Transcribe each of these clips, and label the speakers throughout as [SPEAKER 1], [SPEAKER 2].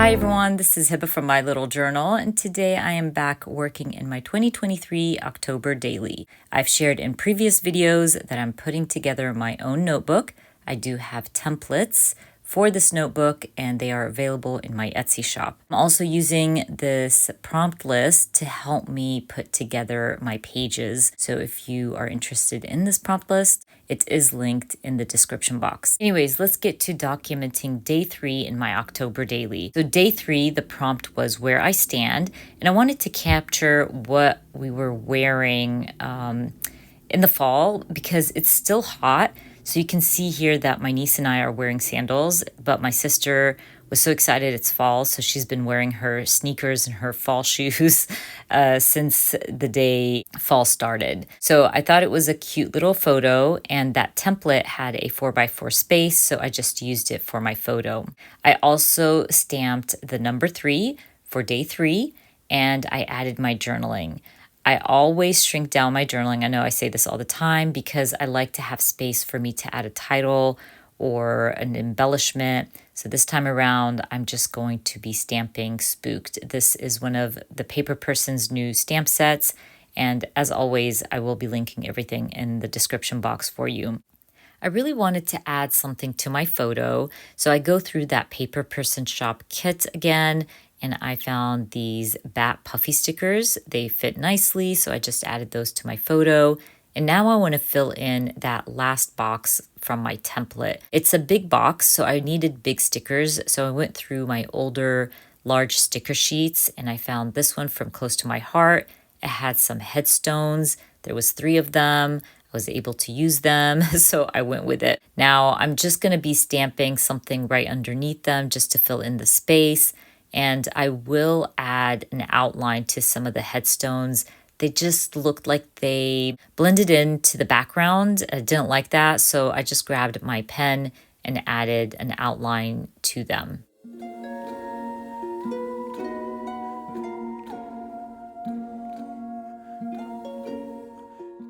[SPEAKER 1] Hi everyone, this is Hiba from My Little Journal, and today I am back working in my 2023 October daily. I've shared in previous videos that I'm putting together my own notebook. I do have templates for this notebook and they are available in my Etsy shop. I'm also using this prompt list to help me put together my pages. So if you are interested in this prompt list, it is linked in the description box. Anyways, let's get to documenting day 3 in my October daily. So day 3, the prompt was where I stand, and I wanted to capture what we were wearing in the fall because it's still hot. So you can see here that my niece and I are wearing sandals, but my sister was so excited it's fall, so she's been wearing her sneakers and her fall shoes since the day fall started. So I thought it was a cute little photo, and that template had a 4x4 space, so I just used it for my photo. I also stamped the number 3 for day 3, and I added my journaling. I always shrink down my journaling. I know I say this all the time because I like to have space for me to add a title or an embellishment. So this time around, I'm just going to be stamping Spooked. This is one of the Paper Person's new stamp sets. And as always, I will be linking everything in the description box for you. I really wanted to add something to my photo. So I go through that Paper Person shop kit again, and I found these bat puffy stickers. They fit nicely, so I just added those to my photo. And now I want to fill in that last box from my template. It's a big box, so I needed big stickers. So I went through my older large sticker sheets, and I found this one from Close to My Heart. It had some headstones. There was 3 of them. I was able to use them, so I went with it. Now I'm just going to be stamping something right underneath them just to fill in the space. And I will add an outline to some of the headstones. They just looked like they blended into the background. I didn't like that, so I just grabbed my pen and added an outline to them.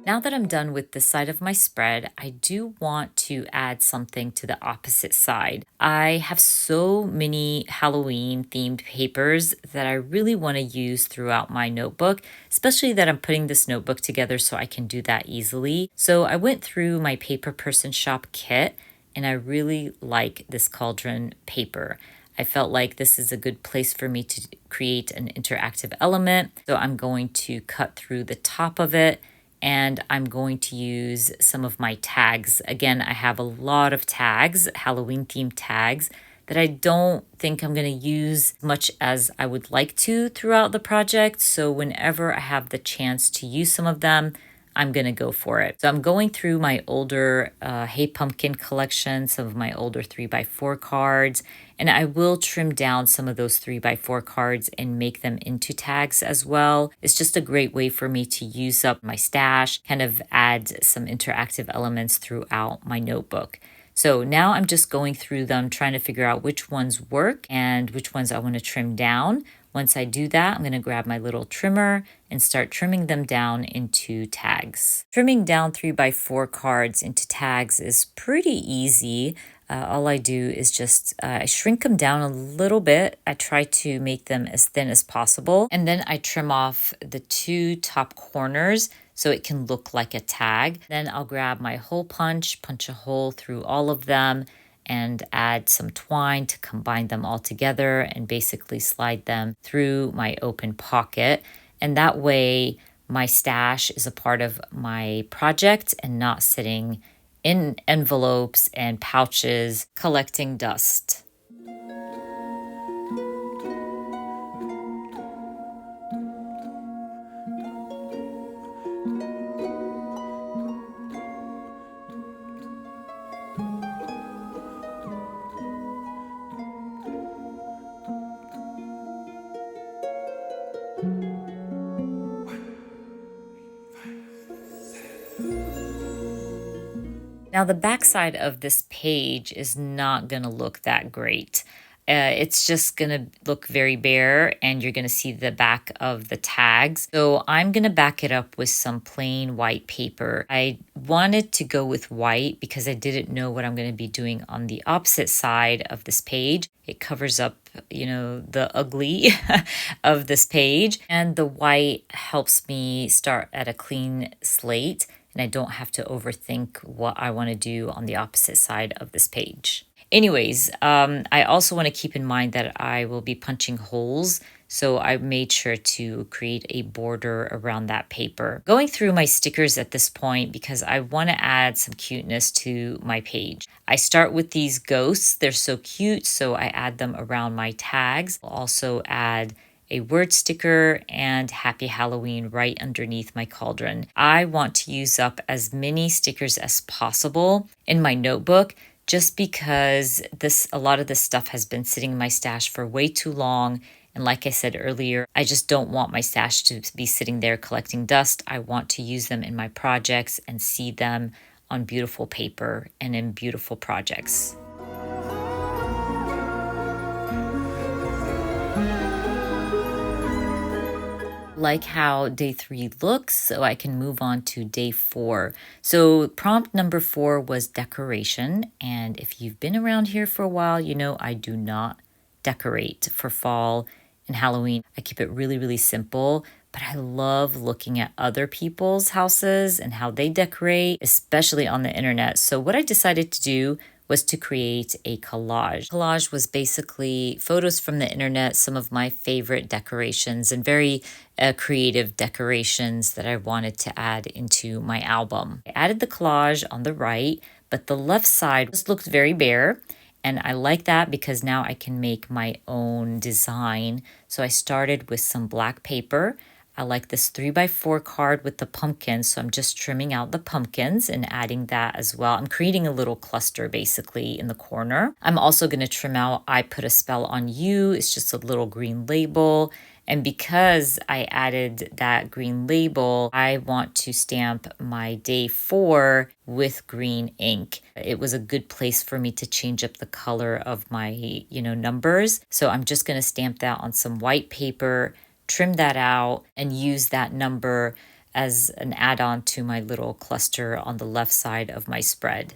[SPEAKER 1] Now that I'm done with this side of my spread, I do want to add something to the opposite side. I have so many Halloween themed papers that I really want to use throughout my notebook, especially that I'm putting this notebook together so I can do that easily. So I went through my Paper Person shop kit, and I really like this cauldron paper. I felt like this is a good place for me to create an interactive element. So I'm going to cut through the top of it, and I'm going to use some of my tags. Again, I have a lot of tags, Halloween themed tags, that I don't think I'm going to use much as I would like to throughout the project. So whenever I have the chance to use some of them, I'm going to go for it. So I'm going through my older Hey Pumpkin collection, some of my older 3x4 cards, and I will trim down some of those 3x4 cards and make them into tags as well. It's just a great way for me to use up my stash, kind of add some interactive elements throughout my notebook. So now I'm just going through them, trying to figure out which ones work and which ones I want to trim down. Once I do that, I'm going to grab my little trimmer and start trimming them down into tags. Trimming down 3x4 cards into tags is pretty easy. All I do is just I shrink them down a little bit. I try to make them as thin as possible. And then I trim off the 2 top corners so it can look like a tag. Then I'll grab my hole punch a hole through all of them, and add some twine to combine them all together and basically slide them through my open pocket. And that way my stash is a part of my project and not sitting in envelopes and pouches collecting dust. Now the backside of this page is not going to look that great. It's just going to look very bare, and you're going to see the back of the tags. So I'm going to back it up with some plain white paper. I wanted to go with white because I didn't know what I'm going to be doing on the opposite side of this page. It covers up the ugly of this page. And the white helps me start at a clean slate, and I don't have to overthink what I want to do on the opposite side of this page. Anyways, I also want to keep in mind that I will be punching holes, so I made sure to create a border around that paper. Going through my stickers at this point because I want to add some cuteness to my page. I start with these ghosts. They're so cute, so I add them around my tags. I'll also add a word sticker and Happy Halloween right underneath my cauldron. I want to use up as many stickers as possible in my notebook, just because a lot of this stuff has been sitting in my stash for way too long. And like I said earlier, I just don't want my stash to be sitting there collecting dust. I want to use them in my projects and see them on beautiful paper and in beautiful projects. Like how day 3 looks, so I can move on to day 4. So prompt number 4 was decoration. And if you've been around here for a while, you know I do not decorate for fall and Halloween. I keep it really, really simple, but I love looking at other people's houses and how they decorate, especially on the internet. So what I decided to do was to create a collage. Collage was basically photos from the internet, some of my favorite decorations and very creative decorations that I wanted to add into my album. I added the collage on the right, but the left side just looked very bare. And I like that because now I can make my own design. So I started with some black paper. I like this 3x4 card with the pumpkins, so I'm just trimming out the pumpkins and adding that as well. I'm creating a little cluster basically in the corner. I'm also going to trim out I Put a Spell on You. It's just a little green label. And because I added that green label, I want to stamp my day 4 with green ink. It was a good place for me to change up the color of my, numbers. So I'm just going to stamp that on some white paper, trim that out, and use that number as an add-on to my little cluster on the left side of my spread.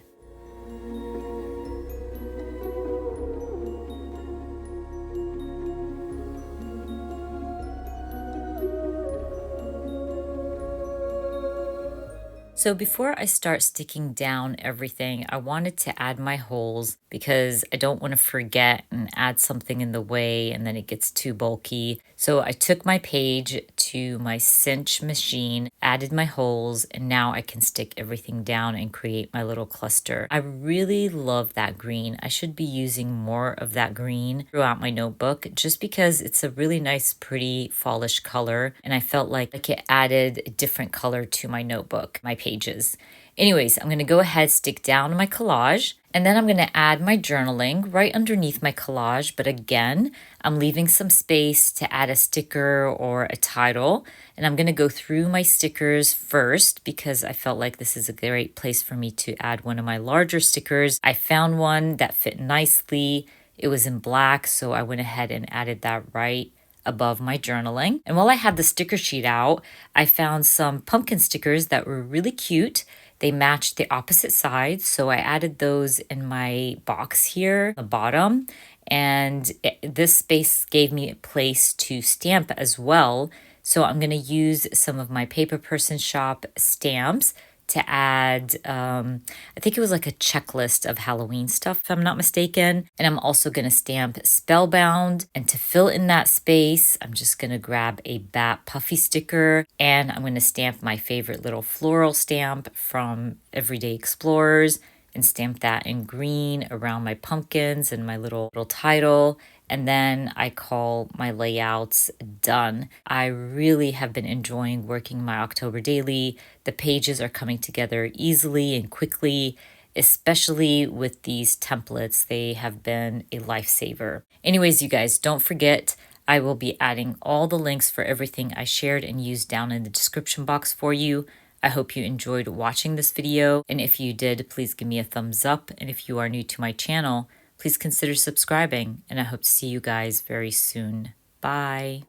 [SPEAKER 1] So before I start sticking down everything, I wanted to add my holes because I don't want to forget and add something in the way and then it gets too bulky. So I took my page to my cinch machine, added my holes, and now I can stick everything down and create my little cluster. I really love that green. I should be using more of that green throughout my notebook just because it's a really nice, pretty, fallish color. And I felt like it added a different color to my notebook, my pages. Anyways, I'm going to go ahead, stick down my collage, and then I'm going to add my journaling right underneath my collage. But again, I'm leaving some space to add a sticker or a title. And I'm going to go through my stickers first because I felt like this is a great place for me to add one of my larger stickers. I found one that fit nicely. It was in black, so I went ahead and added that right above my journaling. And while I had the sticker sheet out, I found some pumpkin stickers that were really cute. They matched the opposite sides, so I added those in my box here at the bottom. And this space gave me a place to stamp as well. So I'm going to use some of my Paper Person Shop stamps to add, I think it was like a checklist of Halloween stuff, if I'm not mistaken. And I'm also going to stamp Spellbound. And to fill in that space, I'm just going to grab a Bat Puffy sticker. And I'm going to stamp my favorite little floral stamp from Everyday Explorers and stamp that in green around my pumpkins and my little title. And then I call my layouts done. I really have been enjoying working my October daily. The pages are coming together easily and quickly, especially with these templates. They have been a lifesaver. Anyways, you guys, don't forget, I will be adding all the links for everything I shared and used down in the description box for you. I hope you enjoyed watching this video. And if you did, please give me a thumbs up. And if you are new to my channel, please consider subscribing, and I hope to see you guys very soon. Bye.